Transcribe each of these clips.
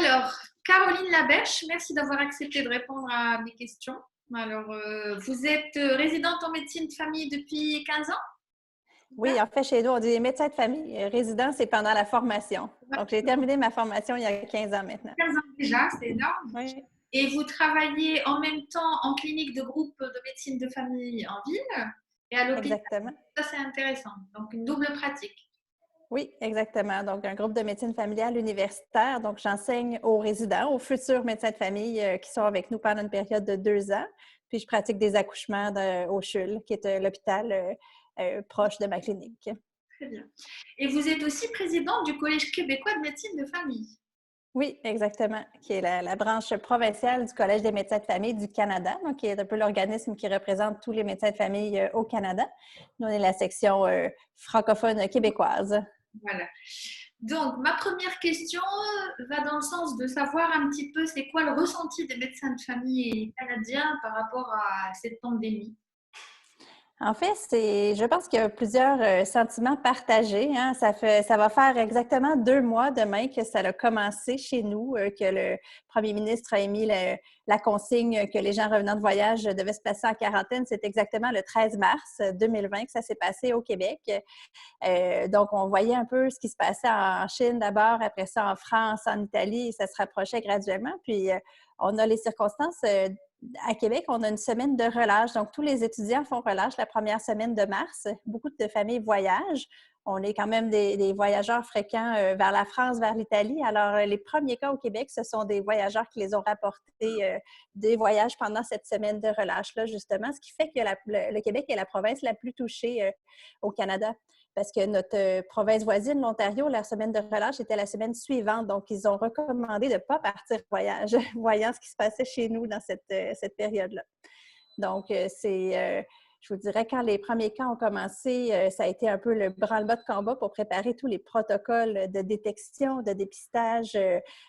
Alors, Caroline Labèche, merci d'avoir accepté de répondre à mes questions. Alors, vous êtes résidente en médecine de famille depuis 15 ans? Oui, en fait, chez nous, on dit médecin de famille. Résidence, c'est pendant la formation. Donc, j'ai terminé ma formation il y a 15 ans maintenant. 15 ans déjà, c'est énorme. Oui, Et vous travaillez en même temps en clinique de groupe de médecine de famille en ville et à l'hôpital. exactement. Ça, c'est intéressant. Donc, une double pratique. Oui, exactement. Donc, un groupe de médecine familiale universitaire. Donc, j'enseigne aux résidents, aux futurs médecins de famille qui sont avec nous pendant une période de 2 ans. Puis, je pratique des accouchements au CHUL, qui est l'hôpital proche de ma clinique. Très bien. Et vous êtes aussi présidente du Collège québécois de médecine de famille. Oui, exactement, qui est la branche provinciale du Collège des médecins de famille du Canada, donc qui est un peu l'organisme qui représente tous les médecins de famille au Canada. Nous, on est la section francophone québécoise. Voilà. Donc, ma première question va dans le sens de savoir un petit peu c'est quoi le ressenti des médecins de famille canadiens par rapport à cette pandémie. En fait, je pense qu'il y a plusieurs sentiments partagés, hein. Ça va faire exactement 2 mois demain que ça a commencé chez nous, que le premier ministre a émis la consigne que les gens revenant de voyage devaient se placer en quarantaine. C'est exactement le 13 mars 2020 que ça s'est passé au Québec. Donc, on voyait un peu ce qui se passait en Chine d'abord, après ça en France, en Italie, et ça se rapprochait graduellement. Puis, on a les circonstances. À Québec, on a une semaine de relâche. Donc, tous les étudiants font relâche la première semaine de mars. Beaucoup de familles voyagent. On est quand même des voyageurs fréquents vers la France, vers l'Italie. Alors, les premiers cas au Québec, ce sont des voyageurs qui les ont rapportés des voyages pendant cette semaine de relâche-là, justement, ce qui fait que le Québec est la province la plus touchée au Canada. Parce que notre province voisine, l'Ontario, la semaine de relâche était la semaine suivante. Donc, ils ont recommandé de ne pas partir voyage, voyant ce qui se passait chez nous dans cette période-là. Donc, je vous dirais, quand les premiers cas ont commencé, ça a été un peu le branle-bas de combat pour préparer tous les protocoles de détection, de dépistage,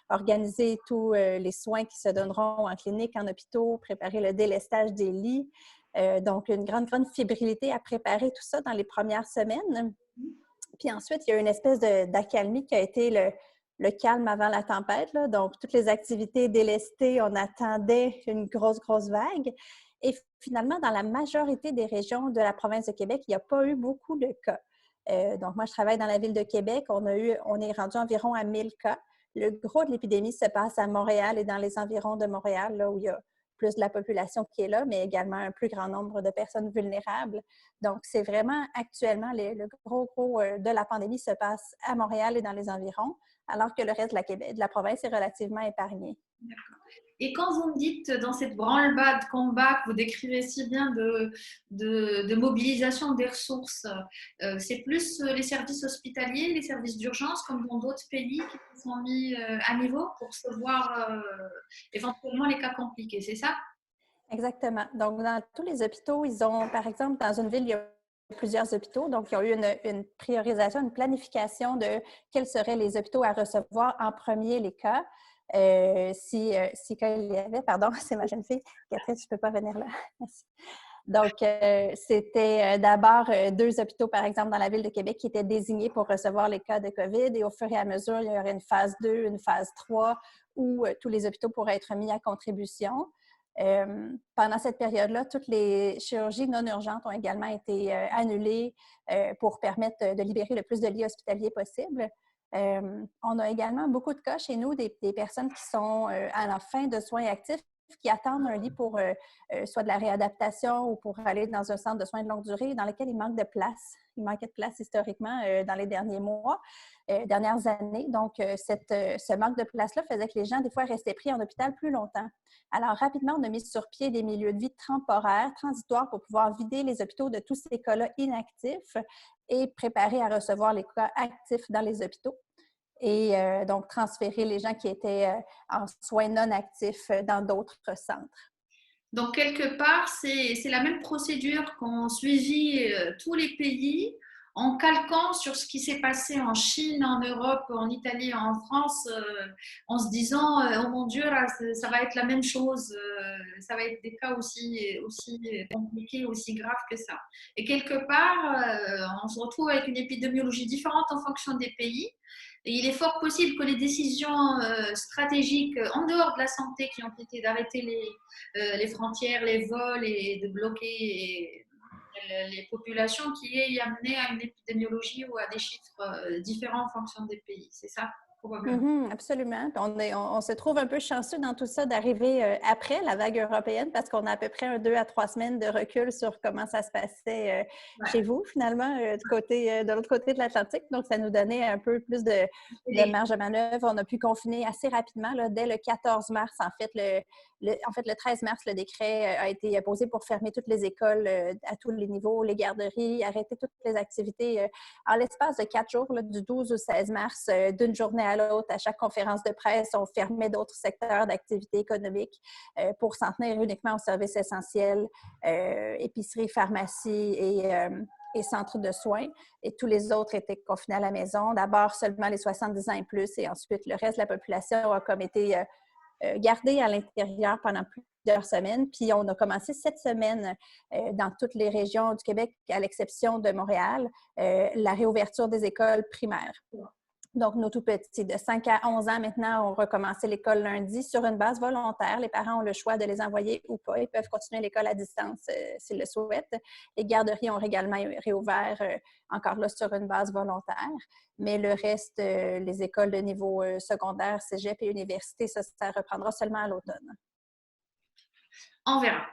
organiser tous les soins qui se donneront en clinique, en hôpitaux, préparer le délestage des lits. Donc, une grande, grande fébrilité à préparer tout ça dans les premières semaines. Puis ensuite, il y a une espèce d'accalmie qui a été le calme avant la tempête, là. Donc, toutes les activités délestées, on attendait une grosse, grosse vague. Et finalement, dans la majorité des régions de la province de Québec, il n'y a pas eu beaucoup de cas. Donc, moi, je travaille dans la ville de Québec. On est rendu environ à 1000 cas. Le gros de l'épidémie se passe à Montréal et dans les environs de Montréal, là où il y a plus de la population qui est là, mais également un plus grand nombre de personnes vulnérables. Donc, c'est vraiment actuellement le gros de la pandémie se passe à Montréal et dans les environs, alors que le reste de la province est relativement épargné. Et quand vous me dites dans cette branle-bas de combat que vous décrivez si bien de mobilisation des ressources, c'est plus les services hospitaliers, les services d'urgence, comme dans d'autres pays qui sont mis à niveau pour recevoir éventuellement les cas compliqués, c'est ça? Exactement. Donc, dans tous les hôpitaux, ils ont, par exemple, dans une ville, il y a plusieurs hôpitaux. Donc, ils ont eu une priorisation, une planification de quels seraient les hôpitaux à recevoir en premier les cas. Si cas il y avait, pardon, c'est ma jeune fille. Catherine, je ne peux pas venir là. Merci. Donc, c'était d'abord 2 hôpitaux, par exemple, dans la ville de Québec qui étaient désignés pour recevoir les cas de COVID. Et au fur et à mesure, il y aurait une phase 2, une phase 3 où tous les hôpitaux pourraient être mis à contribution. Pendant cette période-là, toutes les chirurgies non urgentes ont également été annulées pour permettre de libérer le plus de lits hospitaliers possible. On a également beaucoup de cas chez nous, des personnes qui sont à la fin de soins actifs, qui attendent un lit pour soit de la réadaptation ou pour aller dans un centre de soins de longue durée dans lequel il manque de place. Il manquait de place historiquement dans les derniers mois, dernières années. Donc, ce manque de place-là faisait que les gens, des fois, restaient pris en hôpital plus longtemps. Alors, rapidement, on a mis sur pied des milieux de vie temporaires, transitoires, pour pouvoir vider les hôpitaux de tous ces cas-là inactifs et préparer à recevoir les cas actifs dans les hôpitaux. Et donc, transférer les gens qui étaient en soins non actifs dans d'autres centres. Donc, quelque part, c'est la même procédure qu'ont suivi tous les pays en calquant sur ce qui s'est passé en Chine, en Europe, en Italie, en France, en se disant oh mon Dieu, là, ça va être la même chose, ça va être des cas aussi compliqués, aussi graves que ça. Et quelque part, on se retrouve avec une épidémiologie différente en fonction des pays. Et il est fort possible que les décisions stratégiques en dehors de la santé qui ont été d'arrêter les frontières, les vols et de bloquer les populations qui aient amené à une épidémiologie ou à des chiffres différents en fonction des pays. C'est ça, probablement. Absolument. On se trouve un peu chanceux dans tout ça d'arriver après la vague européenne parce qu'on a à peu près 2 à 3 semaines de recul sur comment ça se passait Ouais. chez vous, finalement, de l'autre côté de l'Atlantique. Donc, ça nous donnait un peu plus de marge de manœuvre. On a pu confiner assez rapidement, là, dès le 14 mars. En fait, le 13 mars, le décret a été posé pour fermer toutes les écoles à tous les niveaux, les garderies, arrêter toutes les activités en l'espace de 4 jours, là, du 12 au 16 mars, d'une journée à l'autre, à chaque conférence de presse, on fermait d'autres secteurs d'activité économique pour s'en tenir uniquement aux services essentiels, épicerie, pharmacie et centres de soins. Et tous les autres étaient confinés à la maison. D'abord, seulement les 70 ans et plus, et ensuite, le reste de la population a comme été gardé à l'intérieur pendant plusieurs semaines. Puis on a commencé cette semaine dans toutes les régions du Québec, à l'exception de Montréal, la réouverture des écoles primaires. Donc, nos tout-petits de 5 à 11 ans maintenant ont recommencé l'école lundi sur une base volontaire. Les parents ont le choix de les envoyer ou pas. Ils peuvent continuer l'école à distance s'ils le souhaitent. Les garderies ont également réouvert encore là sur une base volontaire. Mais le reste, les écoles de niveau secondaire, cégep et université, ça reprendra seulement à l'automne. On verra.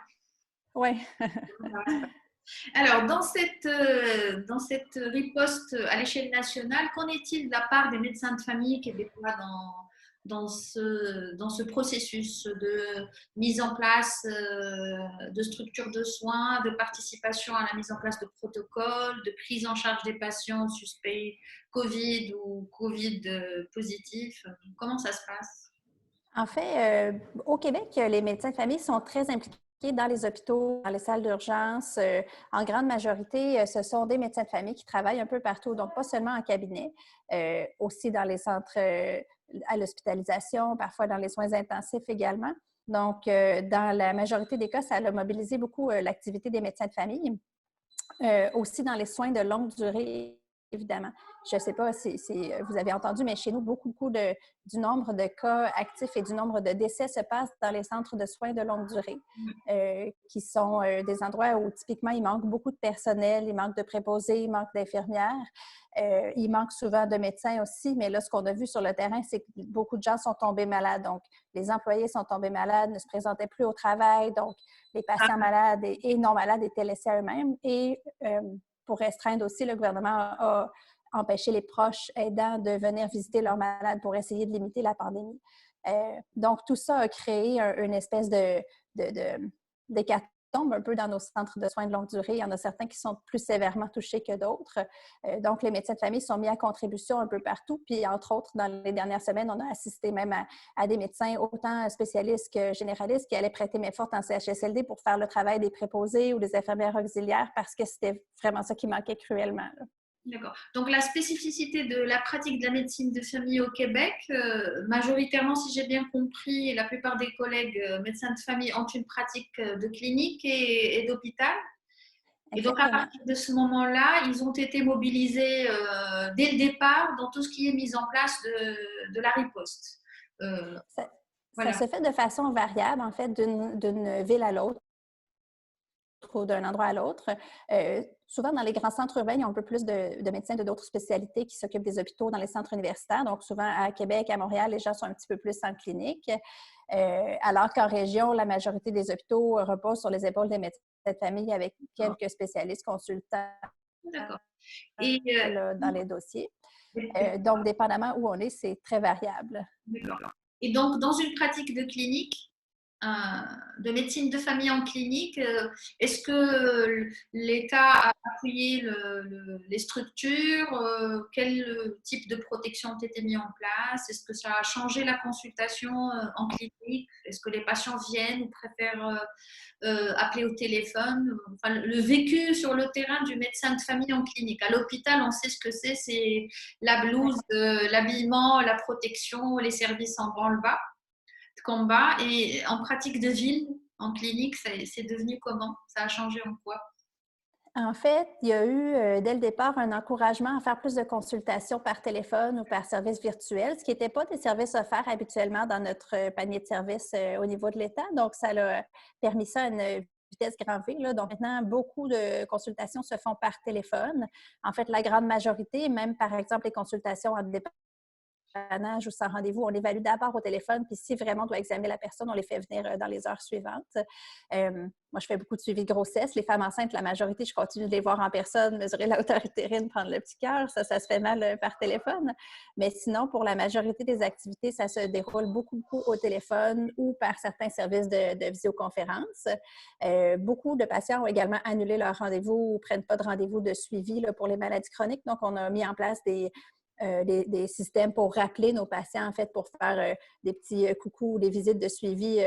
Oui. Alors, dans cette riposte à l'échelle nationale, qu'en est-il de la part des médecins de famille québécois dans ce processus de mise en place de structures de soins, de participation à la mise en place de protocoles, de prise en charge des patients suspects Covid ou Covid positifs? Comment ça se passe? En fait, au Québec, les médecins de famille sont très impliqués dans les hôpitaux, dans les salles d'urgence. En grande majorité, ce sont des médecins de famille qui travaillent un peu partout, donc pas seulement en cabinet, aussi dans les centres à l'hospitalisation, parfois dans les soins intensifs également. Donc, dans la majorité des cas, ça a mobilisé beaucoup l'activité des médecins de famille. Aussi dans les soins de longue durée, évidemment. Je ne sais pas si vous avez entendu, mais chez nous, beaucoup du nombre de cas actifs et du nombre de décès se passe dans les centres de soins de longue durée, qui sont des endroits où typiquement il manque beaucoup de personnel, il manque de préposés, il manque d'infirmières. Il manque souvent de médecins aussi, mais là, ce qu'on a vu sur le terrain, c'est que beaucoup de gens sont tombés malades. Donc, les employés sont tombés malades, ne se présentaient plus au travail. Donc, les patients malades et non malades étaient laissés à eux-mêmes. Et pour restreindre aussi, le gouvernement a empêché les proches aidants de venir visiter leurs malades pour essayer de limiter la pandémie. Donc, tout ça a créé une espèce d'hécatombe un peu dans nos centres de soins de longue durée. Il y en a certains qui sont plus sévèrement touchés que d'autres. Donc, les médecins de famille sont mis à contribution un peu partout. Puis, entre autres, dans les dernières semaines, on a assisté même à des médecins, autant spécialistes que généralistes, qui allaient prêter main forte en CHSLD pour faire le travail des préposés ou des infirmières auxiliaires parce que c'était vraiment ça qui manquait cruellement, là. D'accord. Donc, la spécificité de la pratique de la médecine de famille au Québec, majoritairement, si j'ai bien compris, la plupart des collègues médecins de famille ont une pratique de clinique et d'hôpital. Et donc, à Exactement. partir de ce moment-là, ils ont été mobilisés dès le départ dans tout ce qui est mise en place de la riposte. Ça Voilà. se fait de façon variable, en fait, d'une ville à l'autre ou d'un endroit à l'autre. Souvent, dans les grands centres urbains, il y a un peu plus de médecins de d'autres spécialités qui s'occupent des hôpitaux dans les centres universitaires. Donc, souvent, à Québec, à Montréal, les gens sont un petit peu plus en clinique. Alors qu'en région, la majorité des hôpitaux reposent sur les épaules des médecins de famille avec quelques spécialistes consultants D'accord. Et, là, dans les dossiers. Donc, dépendamment où on est, c'est très variable. d'accord. Et donc, dans une pratique de clinique, de médecine de famille en clinique, est-ce que l'État a appuyé les structures? Quel type de protection ont été mis en place? Est-ce que ça a changé la consultation en clinique? Est-ce que les patients viennent ou préfèrent appeler au téléphone? Enfin, le vécu sur le terrain du médecin de famille en clinique. À l'hôpital, on sait ce que c'est la blouse, l'habillement, la protection, les services en branle-bas de combat. Et en pratique de ville, en clinique, c'est devenu comment? Ça a changé en quoi? En fait, il y a eu dès le départ un encouragement à faire plus de consultations par téléphone ou par service virtuel, ce qui n'était pas des services offerts habituellement dans notre panier de services au niveau de l'État. Donc, ça a permis ça à une vitesse grand V, là. Donc, maintenant, beaucoup de consultations se font par téléphone. En fait, la grande majorité, même par exemple les consultations en dépannage ou sans rendez-vous, on l'évalue d'abord au téléphone, puis si vraiment on doit examiner la personne, on les fait venir dans les heures suivantes. Moi, je fais beaucoup de suivi de grossesse. Les femmes enceintes, la majorité, je continue de les voir en personne, mesurer la hauteur utérine, prendre le petit cœur. Ça se fait mal par téléphone. Mais sinon, pour la majorité des activités, ça se déroule beaucoup au téléphone ou par certains services de visioconférence. Beaucoup de patients ont également annulé leur rendez-vous ou ne prennent pas de rendez-vous de suivi là, pour les maladies chroniques. Donc, on a mis en place des systèmes pour rappeler nos patients, en fait, pour faire des petits coucous ou des visites de suivi,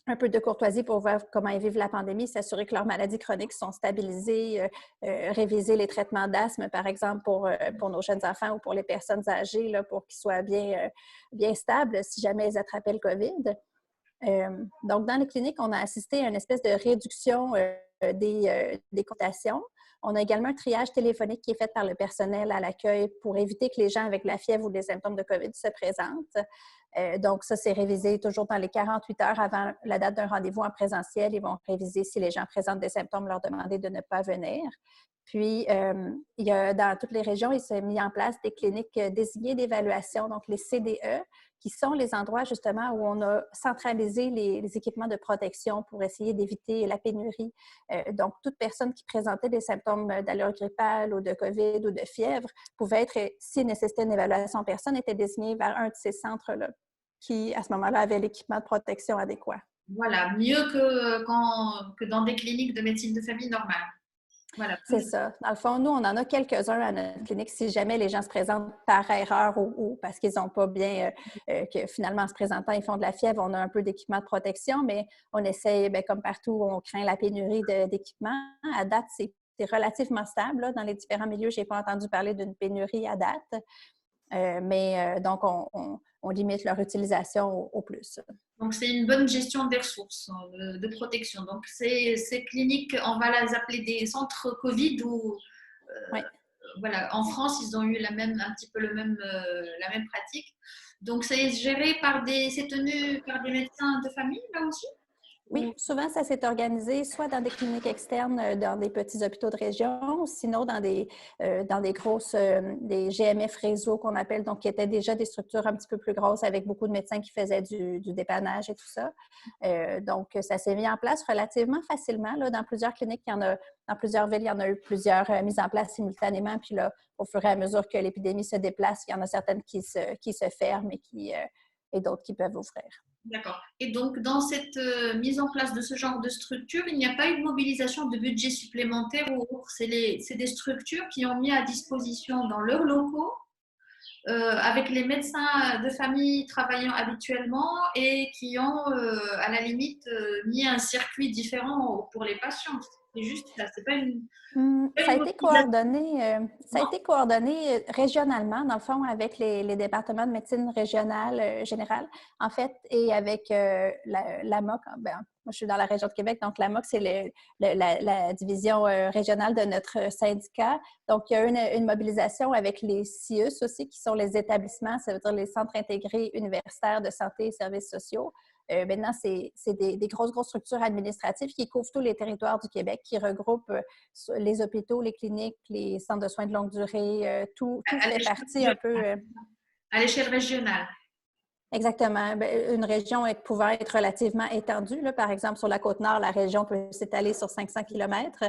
un peu de courtoisie pour voir comment ils vivent la pandémie, s'assurer que leurs maladies chroniques sont stabilisées, réviser les traitements d'asthme, par exemple, pour nos jeunes enfants ou pour les personnes âgées, là, pour qu'ils soient bien stables si jamais ils attrapaient le COVID. Donc, dans les cliniques, on a assisté à une espèce de réduction des consultations. On a également un triage téléphonique qui est fait par le personnel à l'accueil pour éviter que les gens avec la fièvre ou des symptômes de COVID se présentent. Donc, ça, c'est révisé toujours dans les 48 heures avant la date d'un rendez-vous en présentiel. Ils vont réviser si les gens présentent des symptômes, leur demander de ne pas venir. Puis, il y a, dans toutes les régions, il s'est mis en place des cliniques désignées d'évaluation, donc les CDE, qui sont les endroits justement où on a centralisé les équipements de protection pour essayer d'éviter la pénurie. Donc, toute personne qui présentait des symptômes d'allure grippale ou de COVID ou de fièvre pouvait être, si nécessitait une évaluation en personne, était désignée vers un de ces centres-là qui, à ce moment-là, avait l'équipement de protection adéquat. Voilà, mieux que dans des cliniques de médecine de famille normale. Voilà. C'est ça. Dans le fond, nous, on en a quelques-uns à notre clinique si jamais les gens se présentent par erreur ou parce qu'ils n'ont pas bien, que finalement, en se présentant, ils font de la fièvre, on a un peu d'équipement de protection, mais on essaie, bien, comme partout, on craint la pénurie d'équipements. À date, c'est relativement stable. Là. Dans les différents milieux, je n'ai pas entendu parler d'une pénurie à date. Donc, on limite leur utilisation au plus. Donc, c'est une bonne gestion des ressources de protection. Donc, ces cliniques, on va les appeler des centres Covid où, Oui. voilà, en France, ils ont eu un petit peu la même pratique. Donc, c'est géré c'est tenu par des médecins de famille, là aussi? Oui, souvent, ça s'est organisé soit dans des cliniques externes, dans des petits hôpitaux de région, sinon dans des grosses, des GMF réseau qu'on appelle, donc qui étaient déjà des structures un petit peu plus grosses avec beaucoup de médecins qui faisaient du dépannage et tout ça. Donc, ça s'est mis en place relativement facilement. Là, dans plusieurs cliniques, dans plusieurs villes, il y en a eu plusieurs mises en place simultanément. Puis là, au fur et à mesure que l'épidémie se déplace, il y en a certaines qui se ferment et d'autres qui peuvent ouvrir. D'accord. Et donc, dans cette mise en place de ce genre de structure, il n'y a pas eu de mobilisation de budget supplémentaire ou autre. C'est des structures qui ont mis à disposition dans leurs locaux, avec les médecins de famille travaillant habituellement et qui ont, à la limite, mis un circuit différent pour les patients. C'est juste ça. C'est pas une Ça a été coordonné, Non. régionalement, dans le fond, avec les départements de médecine régionale générale, en fait, et avec la MOC. Ben, moi, je suis dans la région de Québec, donc la MOC, c'est la division régionale de notre syndicat. Donc, il y a eu une mobilisation avec les CIUS aussi, qui sont les établissements, ça veut dire les centres intégrés universitaires de santé et services sociaux. Maintenant, c'est des grosses structures administratives qui couvrent tous les territoires du Québec, qui regroupent les hôpitaux, les cliniques, les centres de soins de longue durée, tout fait partie un peu. À l'échelle régionale. Exactement. Une région pouvant être relativement étendue. Là, par exemple, sur la Côte-Nord, la région peut s'étaler sur 500 km.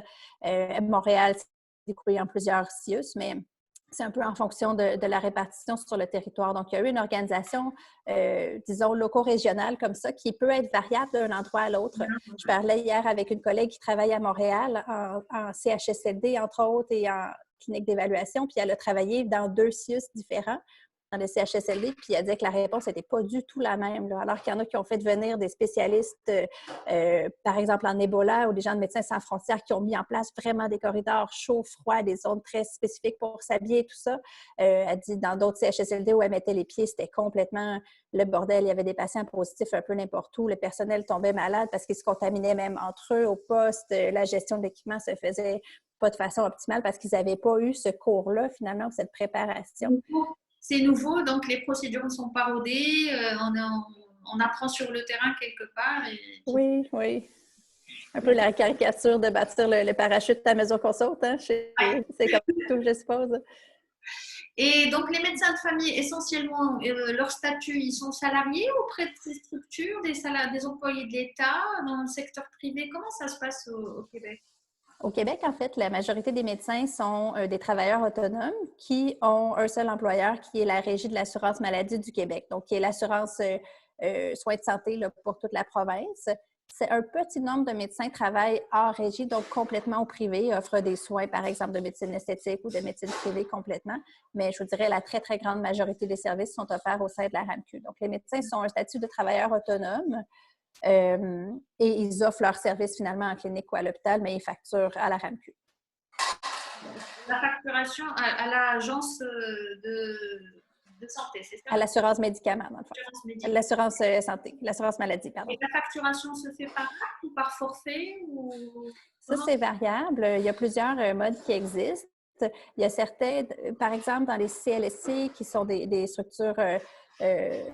Montréal, c'est découpé en plusieurs CIUS, mais c'est un peu en fonction de la répartition sur le territoire. Donc, il y a eu une organisation, disons, loco-régionale comme ça, qui peut être variable d'un endroit à l'autre. Je parlais hier avec une collègue qui travaille à Montréal, en CHSLD, entre autres, et en clinique d'évaluation, puis elle a travaillé dans 2 CIUS différents. dans le CHSLD, puis elle disait que la réponse n'était pas du tout la même, là, alors qu'il y en a qui ont fait venir des spécialistes, par exemple en Ebola, ou des gens de Médecins sans frontières qui ont mis en place vraiment des corridors chauds, froids, des zones très spécifiques pour s'habiller, tout ça. Elle dit dans d'autres CHSLD où elle mettait les pieds, c'était complètement le bordel. Il y avait des patients positifs un peu n'importe où. Le personnel tombait malade parce qu'ils se contaminaient même entre eux au poste. La gestion de l'équipement se faisait pas de façon optimale parce qu'ils n'avaient pas eu ce cours-là, finalement, cette préparation. C'est nouveau, donc les procédures ne sont pas rodées, on apprend sur le terrain quelque part. Oui, oui. Un peu la caricature de bâtir le parachute à mesure qu'on saute, hein? C'est comme tout, je suppose. Et donc, les médecins de famille, essentiellement, leur statut, ils sont salariés auprès de ces structures, des employés de l'État, dans le secteur privé. Comment ça se passe au Québec? Au Québec, en fait, la majorité des médecins sont des travailleurs autonomes qui ont un seul employeur qui est la Régie de l'assurance maladie du Québec, donc qui est l'assurance soins de santé là, pour toute la province. C'est un petit nombre de médecins qui travaillent hors régie, donc complètement au privé, offrent des soins, par exemple, de médecine esthétique ou de médecine privée complètement. Mais je vous dirais, la très, très grande majorité des services sont offerts au sein de la RAMQ. Donc, les médecins sont un statut de travailleur autonome. Et ils offrent leurs services finalement en clinique ou à l'hôpital, mais ils facturent à la RAMQ. La facturation à l'agence de santé, c'est ça? À l'assurance médicaments, dans le fond. L'assurance santé, l'assurance maladie, pardon. Et la facturation se fait par acte ou par forfait? Ça, c'est variable. Il y a plusieurs modes qui existent. Il y a certains, par exemple, dans les CLSC, qui sont des structures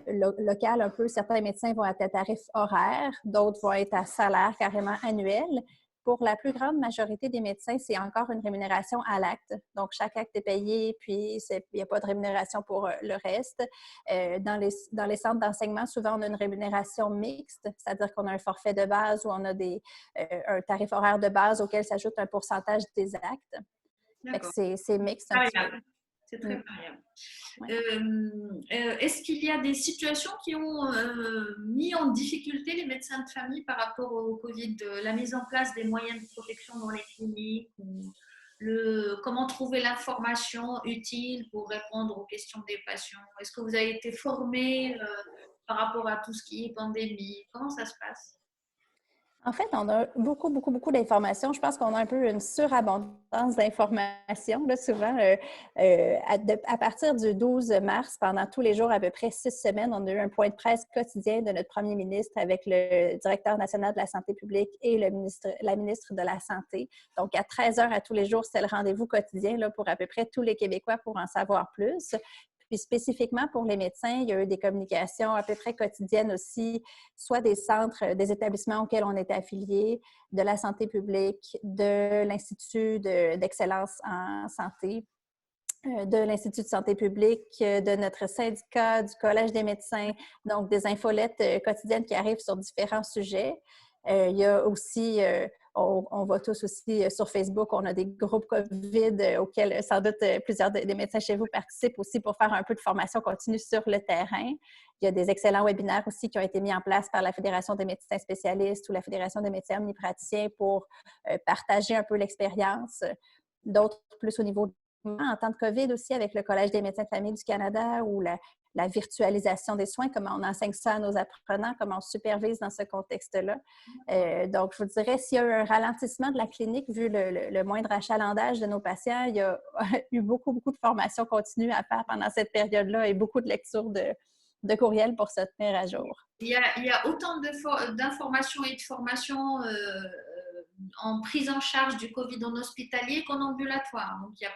locales un peu, certains médecins vont être à tarif horaire, d'autres vont être à salaire carrément annuel. Pour la plus grande majorité des médecins, c'est encore une rémunération à l'acte. Donc, chaque acte est payé, puis il n'y a pas de rémunération pour le reste. Dans les centres d'enseignement, souvent, on a une rémunération mixte, c'est-à-dire qu'on a un forfait de base ou on a un tarif horaire de base auquel s'ajoute un pourcentage des actes. C'est mixte un petit peu. C'est très variable. Ouais. Est-ce qu'il y a des situations qui ont mis en difficulté les médecins de famille par rapport au Covid, la mise en place des moyens de protection dans les cliniques, ou comment trouver l'information utile pour répondre aux questions des patients? Est-ce que vous avez été formé par rapport à tout ce qui est pandémie? Comment ça se passe? En fait, on a beaucoup d'informations. Je pense qu'on a un peu une surabondance d'informations. Là, souvent, à partir du 12 mars, pendant tous les jours, à peu près 6 semaines, on a eu un point de presse quotidien de notre premier ministre avec le directeur national de la santé publique et la ministre de la Santé. Donc, à 13 heures à tous les jours, c'est le rendez-vous quotidien là, pour à peu près tous les Québécois pour en savoir plus. Puis spécifiquement pour les médecins, il y a eu des communications à peu près quotidiennes aussi, soit des centres, des établissements auxquels on était affiliés, de la santé publique, de l'Institut d'excellence en santé, de l'Institut de santé publique, de notre syndicat, du Collège des médecins, donc des infolettes quotidiennes qui arrivent sur différents sujets. Il y a aussi, on va tous aussi sur Facebook, on a des groupes COVID auxquels sans doute plusieurs des médecins chez vous participent aussi pour faire un peu de formation continue sur le terrain. Il y a des excellents webinaires aussi qui ont été mis en place par la Fédération des médecins spécialistes ou la Fédération des médecins omnipraticiens pour partager un peu l'expérience. D'autres plus au niveau en temps de COVID aussi avec le Collège des médecins de famille du Canada ou la virtualisation des soins, comment on enseigne ça à nos apprenants, comment on supervise dans ce contexte-là. Donc, je vous dirais, s'il y a eu un ralentissement de la clinique, vu le moindre achalandage de nos patients, il y a eu beaucoup de formations continues à faire pendant cette période-là et beaucoup de lectures de courriels pour se tenir à jour. Il y a autant d'informations et de formations en prise en charge du COVID en hospitalier qu'en ambulatoire. Donc, il n'y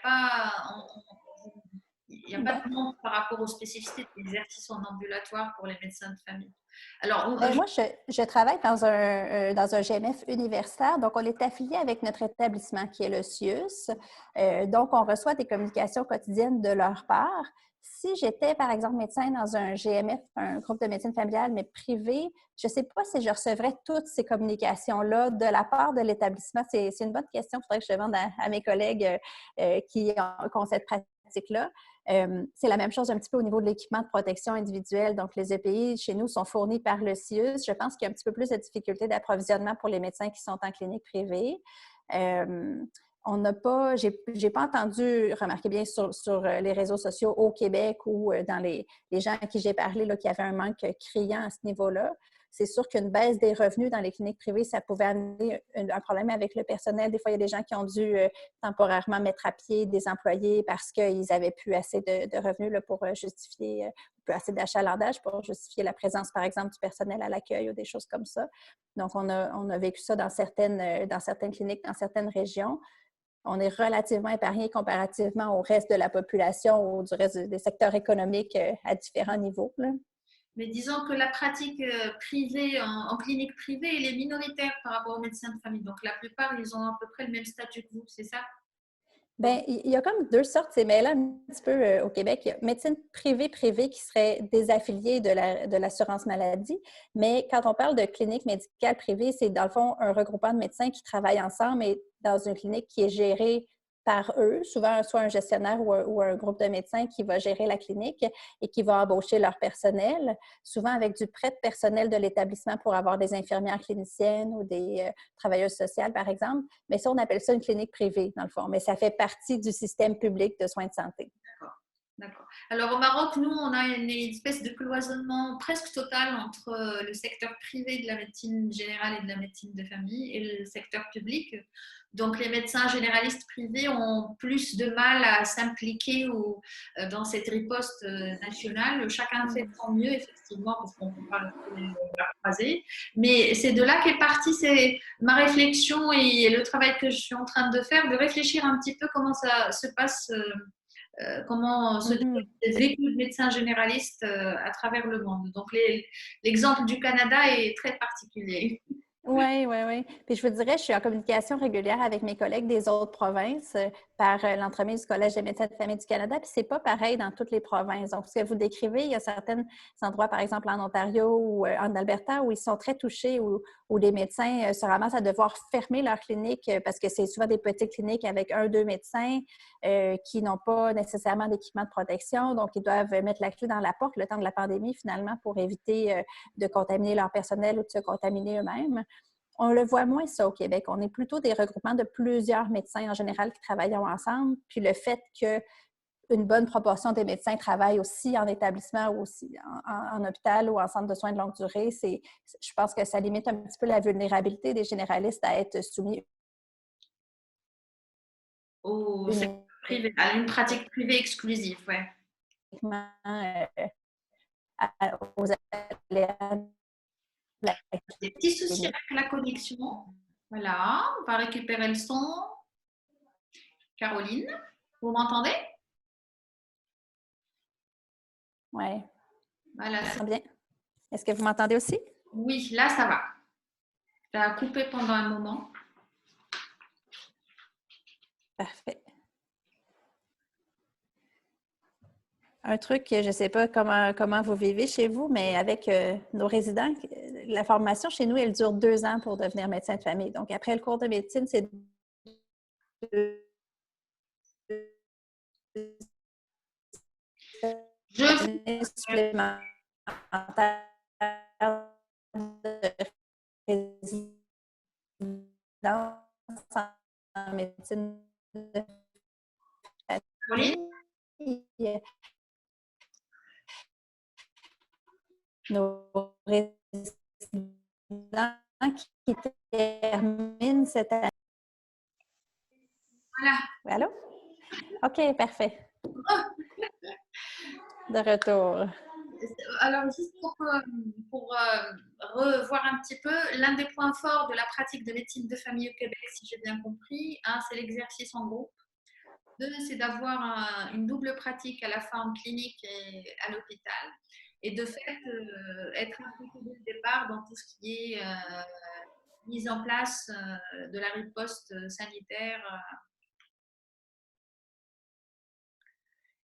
a pas de demande par rapport aux spécificités de l'exercice en ambulatoire pour les médecins de famille. Alors, moi, je travaille dans un GMF universitaire. Donc, on est affilié avec notre établissement qui est le CIUS. Donc, on reçoit des communications quotidiennes de leur part. Si j'étais, par exemple, médecin dans un GMF, un groupe de médecine familiale, mais privé, je ne sais pas si je recevrais toutes ces communications-là de la part de l'établissement. C'est une bonne question. Il faudrait que je demande à mes collègues qui ont cette pratique-là. C'est la même chose un petit peu au niveau de l'équipement de protection individuelle. Donc, les EPI chez nous sont fournis par le CIUS. Je pense qu'il y a un petit peu plus de difficultés d'approvisionnement pour les médecins qui sont en clinique privée. on n'a pas, j'ai pas entendu, remarquez bien, sur les réseaux sociaux au Québec ou dans les gens à qui j'ai parlé, là, qu'il y avait un manque criant à ce niveau-là. C'est sûr qu'une baisse des revenus dans les cliniques privées, ça pouvait amener un problème avec le personnel. Des fois, il y a des gens qui ont dû temporairement mettre à pied des employés parce qu'ils avaient plus assez de revenus là, pour justifier, plus assez d'achalandage pour justifier la présence, par exemple, du personnel à l'accueil ou des choses comme ça. Donc, on a vécu ça dans certaines cliniques, dans certaines régions. On est relativement épargné comparativement au reste de la population ou du reste des secteurs économiques à différents niveaux, là. Mais disons que la pratique privée, en clinique privée, elle est minoritaire par rapport aux médecins de famille. Donc, la plupart, ils ont à peu près le même statut que vous, c'est ça? Bien, il y a comme deux sortes, c'est mêlé un petit peu au Québec. Il y a médecine privée qui serait désaffiliée de l'assurance maladie. Mais quand on parle de clinique médicale privée, c'est dans le fond un regroupement de médecins qui travaillent ensemble et dans une clinique qui est gérée par eux, souvent soit un gestionnaire ou un groupe de médecins qui va gérer la clinique et qui va embaucher leur personnel, souvent avec du prêt de personnel de l'établissement pour avoir des infirmières cliniciennes ou des travailleuses sociales, par exemple. Mais ça, on appelle ça une clinique privée, dans le fond. Mais ça fait partie du système public de soins de santé. D'accord. D'accord. Alors au Maroc, nous, on a une espèce de cloisonnement presque total entre le secteur privé de la médecine générale et de la médecine de famille et le secteur public. Donc les médecins généralistes privés ont plus de mal à s'impliquer dans cette riposte nationale. Chacun fait de son mieux, effectivement, parce qu'on ne peut pas la croiser. Mais c'est de là qu'est partie ma réflexion et le travail que je suis en train de faire, de réfléchir un petit peu comment ça se passe. Comment se développent les vécus de médecins généralistes à travers le monde. Donc, l'exemple du Canada est très particulier. Oui, oui, oui. Puis je vous dirais, je suis en communication régulière avec mes collègues des autres provinces par l'entremise du Collège des médecins de famille du Canada. Puis c'est pas pareil dans toutes les provinces. Donc, ce que vous décrivez, il y a certains endroits, par exemple en Ontario ou en Alberta, où ils sont très touchés, où les médecins se ramassent à devoir fermer leur clinique parce que c'est souvent des petites cliniques avec un, deux médecins qui n'ont pas nécessairement d'équipement de protection. Donc, ils doivent mettre la clé dans la porte le temps de la pandémie, finalement, pour éviter de contaminer leur personnel ou de se contaminer eux-mêmes. On le voit moins, ça, au Québec. On est plutôt des regroupements de plusieurs médecins en général qui travaillent ensemble. Puis le fait qu'une bonne proportion des médecins travaillent aussi en établissement ou aussi en hôpital ou en centre de soins de longue durée, je pense que ça limite un petit peu la vulnérabilité des généralistes à être soumis Au secteur privé, à une pratique privée exclusive, ouais. uniquement aux aléas de la Des petits soucis clinique. avec la connexion. Voilà, on va récupérer le son. Caroline, vous m'entendez? Oui, Voilà. très bien. Est-ce que vous m'entendez aussi? Oui, là, ça va. Ça a coupé pendant un moment. Parfait. Un truc, je ne sais pas comment vous vivez chez vous, mais avec nos résidents, la formation chez nous, elle dure 2 ans pour devenir médecin de famille. Donc, après le cours de médecine, c'est 2 Je années supplémentaires de résidence en médecine de Caroline, famille. Nos résidents qui terminent cette année. voilà. Allô? OK, parfait. De retour. Alors, juste pour revoir un petit peu, l'un des points forts de la pratique de médecine de famille au Québec, si j'ai bien compris, c'est l'exercice en groupe. Deux, c'est d'avoir une double pratique à la fois en clinique et à l'hôpital. Et de fait, être impliqué dès le départ dans tout ce qui est mise en place de la riposte sanitaire.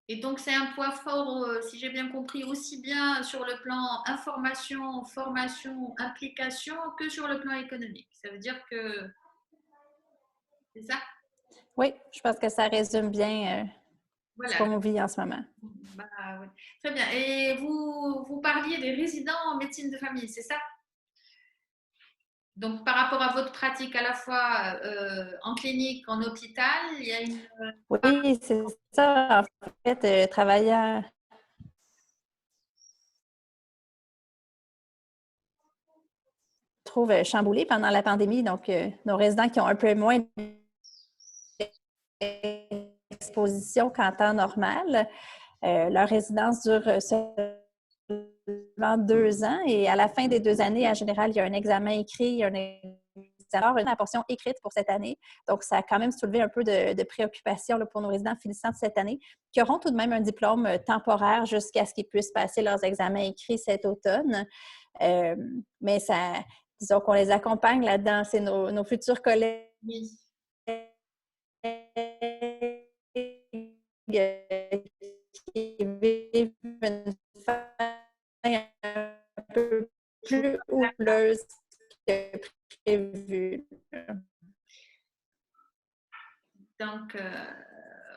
Et donc, c'est un point fort, si j'ai bien compris, aussi bien sur le plan information, formation, implication, que sur le plan économique. Ça veut dire que c'est ça? Oui, je pense que ça résume bien ce Voilà. qu'on vit en ce moment. Bah, ouais. Très bien. Et vous parliez des résidents en médecine de famille, c'est ça? Donc, par rapport à votre pratique à la fois en clinique, en hôpital, il y a une... Oui, c'est ça. En fait, travaillant, je trouve, chamboulé pendant la pandémie. Donc, nos résidents qui ont un peu moins d'exposition qu'en temps normal, leur résidence dure seulement 2 ans et à la fin des 2 années, en général, il y a un examen écrit, il y a une portion écrite pour cette année. Donc, ça a quand même soulevé un peu de préoccupation là, pour nos résidents finissants de cette année, qui auront tout de même un diplôme temporaire jusqu'à ce qu'ils puissent passer leurs examens écrits cet automne. Mais ça, disons qu'on les accompagne là-dedans. C'est nos futurs collègues Oui. qui vivent une fin un peu plus houleuse que prévu. Donc,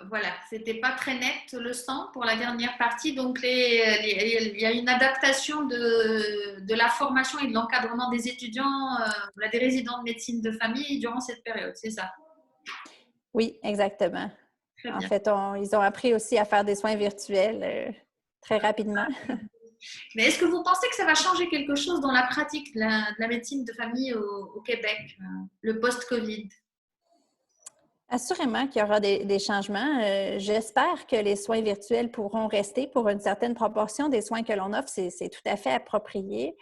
voilà, c'était pas très net le son pour la dernière partie. Donc, il y a une adaptation de la formation et de l'encadrement des étudiants, des résidents de médecine de famille durant cette période, c'est ça? Oui, exactement. Très En bien. fait, ils ont appris aussi à faire des soins virtuels très rapidement. Mais est-ce que vous pensez que ça va changer quelque chose dans la pratique de la médecine de famille au Québec, le post-Covid? Assurément qu'il y aura des changements. J'espère que les soins virtuels pourront rester pour une certaine proportion des soins que l'on offre. C'est tout à fait approprié.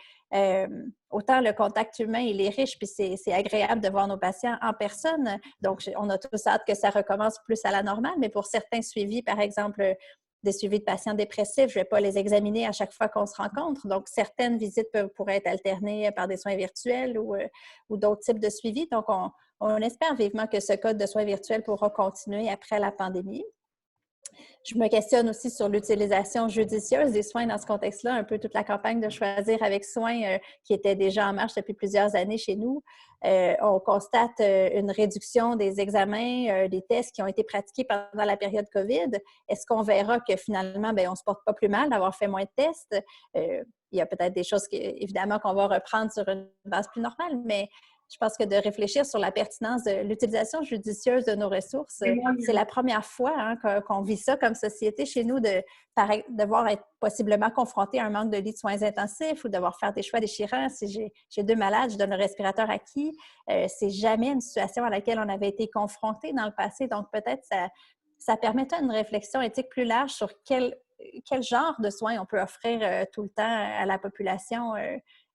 Autant le contact humain, il est riche, puis c'est agréable de voir nos patients en personne. Donc, on a tous hâte que ça recommence plus à la normale, mais pour certains suivis, par exemple, des suivis de patients dépressifs, je ne vais pas les examiner à chaque fois qu'on se rencontre. Donc, certaines visites pourraient être alternées par des soins virtuels ou d'autres types de suivis. Donc, on espère vivement que ce code de soins virtuels pourra continuer après la pandémie. Je me questionne aussi sur l'utilisation judicieuse des soins dans ce contexte-là, un peu toute la campagne de Choisir avec soin qui était déjà en marche depuis plusieurs années chez nous. On constate une réduction des examens, des tests qui ont été pratiqués pendant la période COVID. Est-ce qu'on verra que finalement, on ne se porte pas plus mal d'avoir fait moins de tests? Il y a peut-être des choses, évidemment, qu'on va reprendre sur une base plus normale, mais je pense que de réfléchir sur la pertinence de l'utilisation judicieuse de nos ressources, c'est la première fois qu'on vit ça comme société chez nous, de devoir être possiblement confronté à un manque de lits de soins intensifs ou devoir faire des choix déchirants. Si j'ai 2 malades, je donne le respirateur à qui? C'est jamais une situation à laquelle on avait été confronté dans le passé. Donc, peut-être ça permettrait une réflexion éthique plus large sur quel genre de soins on peut offrir tout le temps à la population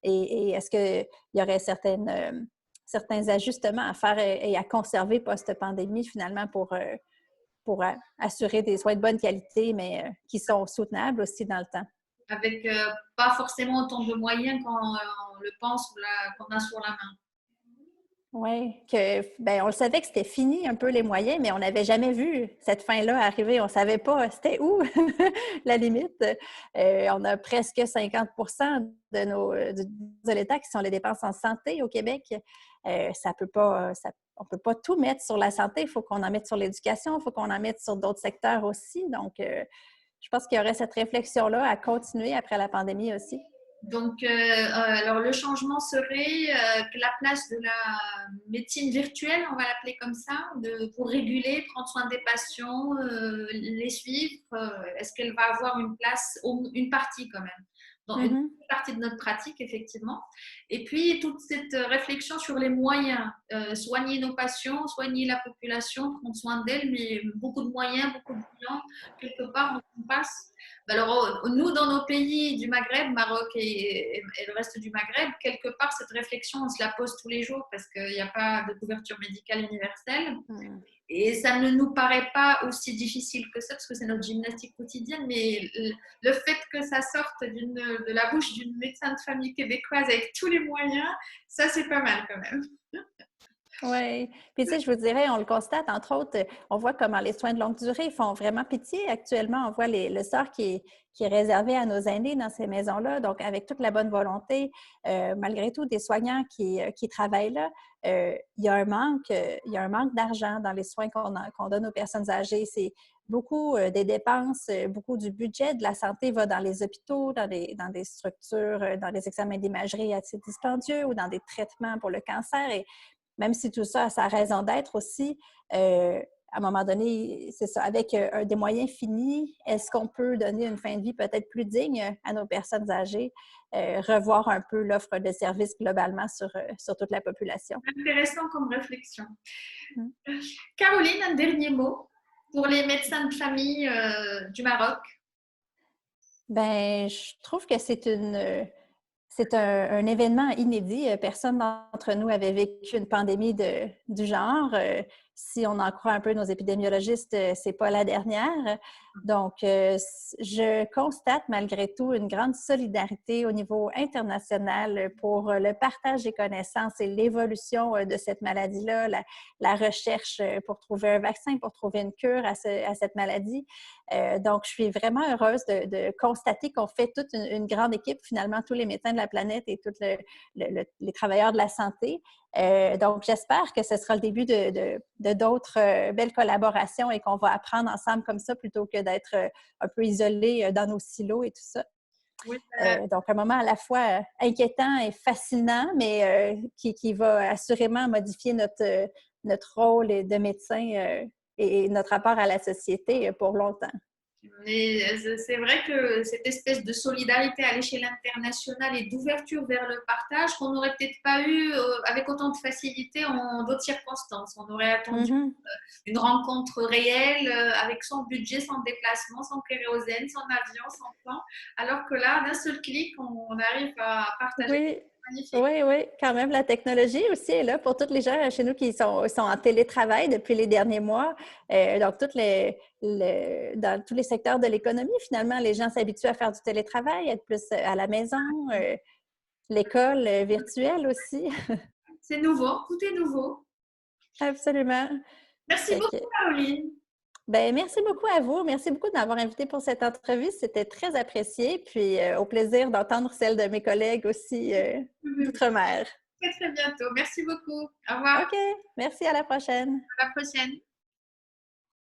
et est-ce qu'il y aurait certains ajustements à faire et à conserver post-pandémie, finalement, pour assurer des soins de bonne qualité, mais qui sont soutenables aussi dans le temps. Avec pas forcément autant de moyens qu'on le pense ou qu'on a sur la main. Oui, on le savait que c'était fini un peu les moyens, mais on n'avait jamais vu cette fin-là arriver. On ne savait pas c'était où la limite. On a presque 50 de l'État qui sont les dépenses en santé au Québec. On ne peut pas tout mettre sur la santé. Il faut qu'on en mette sur l'éducation, il faut qu'on en mette sur d'autres secteurs aussi. Donc, je pense qu'il y aurait cette réflexion-là à continuer après la pandémie aussi. Donc, alors le changement serait que la place de la médecine virtuelle, on va l'appeler comme ça, pour réguler, prendre soin des patients, les suivre, est-ce qu'elle va avoir une place, une partie quand même, dans une partie de notre pratique, effectivement. Et puis, toute cette réflexion sur les moyens, soigner nos patients, soigner la population, prendre soin d'elle, mais beaucoup de moyens, beaucoup de gens, quelque part, on passe. Alors, nous, dans nos pays du Maghreb, Maroc et le reste du Maghreb, quelque part, cette réflexion, on se la pose tous les jours parce qu'il n'y a pas de couverture médicale universelle. Et ça ne nous paraît pas aussi difficile que ça parce que c'est notre gymnastique quotidienne, mais le fait que ça sorte de la bouche d'une médecin de famille québécoise avec tous les moyens, ça, c'est pas mal quand même. Oui. Puis, tu sais, je vous dirais, on le constate, entre autres, on voit comment les soins de longue durée font vraiment pitié actuellement. On voit le sort qui est réservé à nos aînés dans ces maisons-là. Donc, avec toute la bonne volonté, malgré tout, des soignants qui travaillent là, il y a un manque d'argent dans les soins qu'on donne aux personnes âgées. beaucoup des dépenses, beaucoup du budget de la santé va dans les hôpitaux, dans des structures, dans les examens d'imagerie assez dispendieux ou dans des traitements pour le cancer. Et même si tout ça a sa raison d'être aussi, à un moment donné, c'est ça, avec des moyens finis, est-ce qu'on peut donner une fin de vie peut-être plus digne à nos personnes âgées, revoir un peu l'offre de services globalement sur toute la population? Intéressant comme réflexion. Mm. Caroline, un dernier mot pour les médecins de famille du Maroc. Ben, je trouve que c'est un événement inédit. Personne d'entre nous avait vécu une pandémie du genre. Si on en croit un peu nos épidémiologistes, c'est pas la dernière. Donc, je constate malgré tout une grande solidarité au niveau international pour le partage des connaissances et l'évolution de cette maladie-là, la recherche pour trouver un vaccin, pour trouver une cure à cette maladie. Donc, je suis vraiment heureuse de constater qu'on fait toute une grande équipe, finalement, tous les médecins de la planète et tous les travailleurs de la santé. Donc, j'espère que ce sera le début de d'autres belles collaborations et qu'on va apprendre ensemble comme ça plutôt que d'être un peu isolés dans nos silos et tout ça. Oui, Donc, un moment à la fois inquiétant et fascinant, mais qui va assurément modifier notre rôle de médecin et notre rapport à la société pour longtemps. mais c'est vrai que cette espèce de solidarité à l'échelle internationale et d'ouverture vers le partage qu'on n'aurait peut-être pas eu avec autant de facilité en d'autres circonstances. On aurait attendu Mm-hmm. une rencontre réelle avec son budget, son déplacement, son kérosène, son avion, son plan, alors que là, d'un seul clic, on arrive à partager. Oui, Magnifique. oui, oui, quand même, la technologie aussi est là pour tous les gens chez nous qui sont en télétravail depuis les derniers mois. Donc, dans tous les secteurs de l'économie, finalement, les gens s'habituent à faire du télétravail, être plus à la maison, l'école virtuelle aussi. C'est nouveau, tout est nouveau. Absolument. Merci Fait que, beaucoup, Caroline. ben, merci beaucoup à vous. Merci beaucoup de m'avoir invité pour cette entrevue. C'était très apprécié. Puis, au plaisir d'entendre celle de mes collègues aussi d'outre-mer. Très, très bientôt. Merci beaucoup. Au revoir. OK, merci, à la prochaine. À la prochaine.